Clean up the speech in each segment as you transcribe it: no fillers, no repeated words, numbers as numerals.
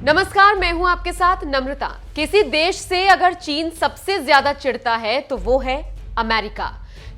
नमस्कार, मैं हूं आपके साथ नम्रता। किसी देश से अगर चीन सबसे ज्यादा चिढ़ता है तो वो है अमेरिका,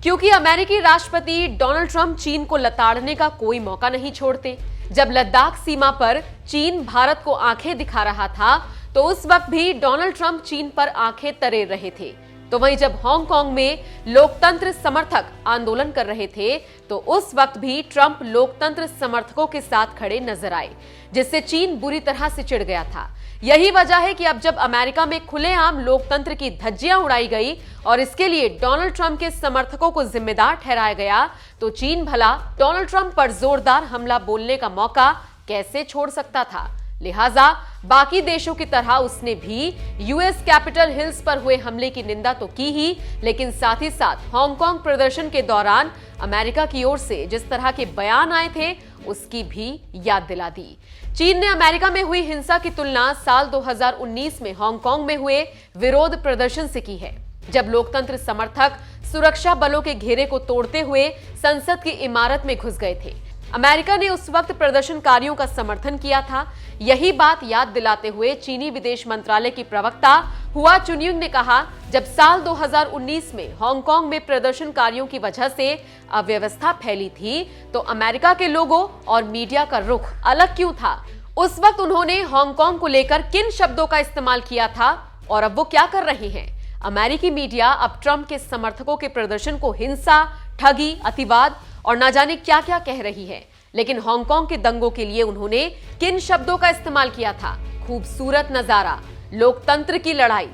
क्योंकि अमेरिकी राष्ट्रपति डोनाल्ड ट्रंप चीन को लताड़ने का कोई मौका नहीं छोड़ते। जब लद्दाख सीमा पर चीन भारत को आंखें दिखा रहा था तो उस वक्त भी डोनाल्ड ट्रंप चीन पर आंखें तरेर रहे थे। तो वहीं जब हांगकांग में लोकतंत्र समर्थक आंदोलन कर रहे थे तो उस वक्त भी ट्रंप लोकतंत्र समर्थकों के साथ खड़े नजर आए, जिससे चीन बुरी तरह से चिढ़ गया था। यही वजह है कि अब जब अमेरिका में खुलेआम लोकतंत्र की धज्जियां उड़ाई गई और इसके लिए डोनाल्ड ट्रंप के समर्थकों को जिम्मेदार ठहराया गया, तो चीन भला डोनाल्ड ट्रंप पर जोरदार हमला बोलने का मौका कैसे छोड़ सकता था। लिहाजा बाकी देशों की तरह उसने भी यूएस कैपिटल हिल्स पर हुए हमले की निंदा तो की ही, लेकिन साथ ही साथ हांगकांग प्रदर्शन के दौरान अमेरिका की ओर से जिस तरह के बयान आए थे उसकी भी याद दिला दी। चीन ने अमेरिका में हुई हिंसा की तुलना साल 2019 में हांगकांग में हुए विरोध प्रदर्शन से की है, जब लोकतंत्र समर्थक सुरक्षा बलों के घेरे को तोड़ते हुए संसद की इमारत में घुस गए थे। अमेरिका ने उस वक्त प्रदर्शनकारियों का समर्थन किया था। यही बात याद दिलाते हुए चीनी विदेश मंत्रालय की प्रवक्ता हुआ चुनिंग ने कहा, जब साल 2019 में हांगकांग में प्रदर्शनकारियों की वजह से अव्यवस्था फैली थी तो अमेरिका के लोगों और मीडिया का रुख अलग क्यों था? उस वक्त उन्होंने हांगकांग को लेकर किन शब्दों का इस्तेमाल किया था और अब वो क्या कर रहे हैं? अमेरिकी मीडिया अब ट्रंप के समर्थकों के प्रदर्शन को हिंसा, ठगी, अतिवाद और न जाने क्या क्या कह रही है, लेकिन हांगकांग के दंगों के लिए उन्होंने किन शब्दों का इस्तेमाल किया था? खूबसूरत नजारा, लोकतंत्र की लड़ाई।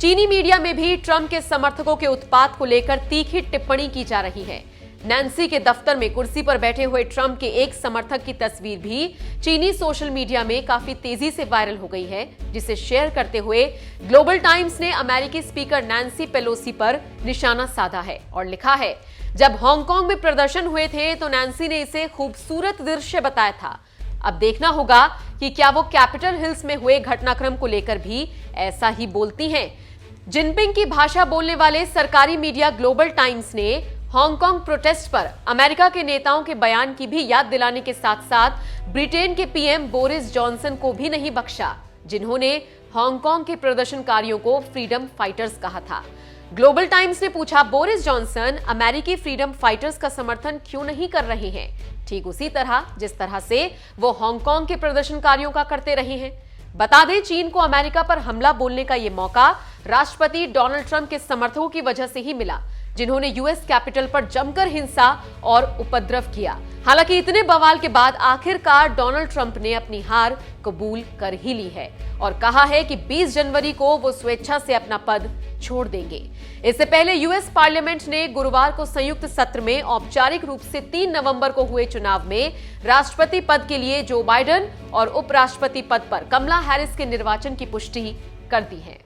चीनी मीडिया में भी ट्रंप के समर्थकों के उत्पात को लेकर तीखी टिप्पणी की जा रही है। नैन्सी के दफ्तर में कुर्सी पर बैठे हुए ट्रंप के एक समर्थक की तस्वीर भी चीनी सोशल मीडिया में काफी तेजी से वायरल हो गई है, जिसे शेयर करते हुए ग्लोबल टाइम्स ने अमेरिकी स्पीकर नैन्सी पेलोसी पर निशाना साधा है और लिखा है, जब हांगकांग में प्रदर्शन हुए थे तो नैन्सी ने इसे खूबसूरत दृश्य बताया था। अब देखना होगा कि क्या वो कैपिटल हिल्स में हुए घटनाक्रम को लेकर भी ऐसा ही बोलती हैं। जिनपिंग की भाषा बोलने वाले सरकारी मीडिया ग्लोबल टाइम्स ने हांगकांग प्रोटेस्ट पर अमेरिका के नेताओं के बयान की भी याद दिलाने के साथ साथ ब्रिटेन के पीएम बोरिस जॉनसन को भी नहीं बख्शा, जिन्होंने हांगकांग के प्रदर्शनकारियों को फ्रीडम फाइटर्स कहा था। ग्लोबल टाइम्स ने पूछा, बोरिस जॉनसन अमेरिकी फ्रीडम फाइटर्स का समर्थन क्यों नहीं कर रहे हैं, ठीक उसी तरह जिस तरह से वो हांगकांग के प्रदर्शनकारियों का करते रहे हैं। बता दें, चीन को अमेरिका पर हमला बोलने का ये मौका राष्ट्रपति डोनाल्ड ट्रंप के समर्थकों की वजह से ही मिला, जिन्होंने यूएस कैपिटल पर जमकर हिंसा और उपद्रव किया। हालांकि इतने बवाल के बाद आखिरकार डोनाल्ड ट्रंप ने अपनी हार कबूल कर ही ली है और कहा है कि 20 जनवरी को वो स्वेच्छा से अपना पद छोड़ देंगे। इससे पहले यूएस पार्लियामेंट ने गुरुवार को संयुक्त सत्र में औपचारिक रूप से 3 नवंबर को हुए चुनाव में राष्ट्रपति पद के लिए जो बाइडेन और उपराष्ट्रपति पद पर कमला हैरिस के निर्वाचन की पुष्टि कर दी है।